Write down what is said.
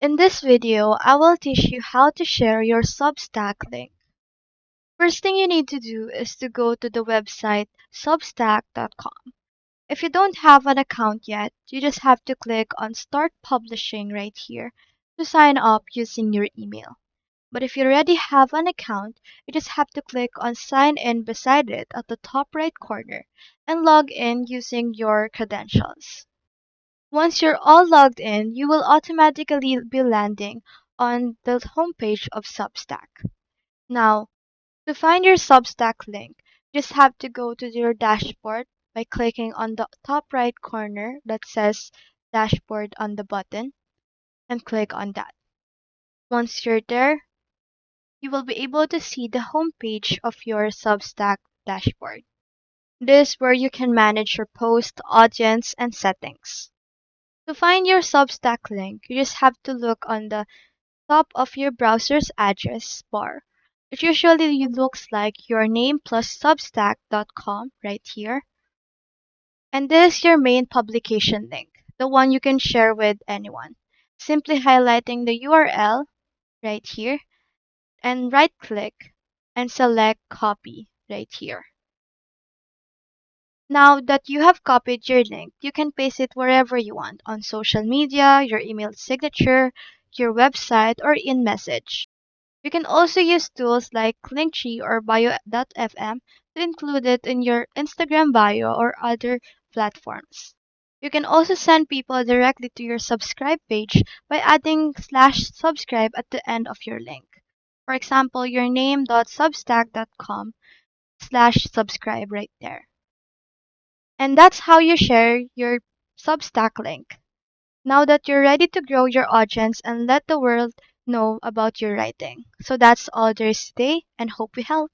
In this video, I will teach you how to share your Substack link. First thing you need to do is to go to the website substack.com. If you don't have an account yet, you just have to click on Start Publishing right here to sign up using your email. But if you already have an account, you just have to click on Sign In beside it at the top right corner and log in using your credentials. Once you're all logged in, you will automatically be landing on the homepage of Substack. Now, to find your Substack link, you just have to go to your dashboard by clicking on the top right corner that says Dashboard on the button and click on that. Once you're there, you will be able to see the homepage of your Substack dashboard. This is where you can manage your post, audience, and settings. To find your Substack link, you just have to look on the top of your browser's address bar. It usually looks like your name plus substack.com right here. And this is your main publication link, the one you can share with anyone. Simply highlighting the URL right here and right click and select copy right here. Now that you have copied your link, you can paste it wherever you want on social media, your email signature, your website, or in message. You can also use tools like Linktree or bio.fm to include it in your Instagram bio or other platforms. You can also send people directly to your subscribe page by adding /subscribe at the end of your link. For example, your name.substack.com/subscribe right there. And that's how you share your Substack link. Now that you're ready to grow your audience and let the world know about your writing. So that's all there is today and hope we help.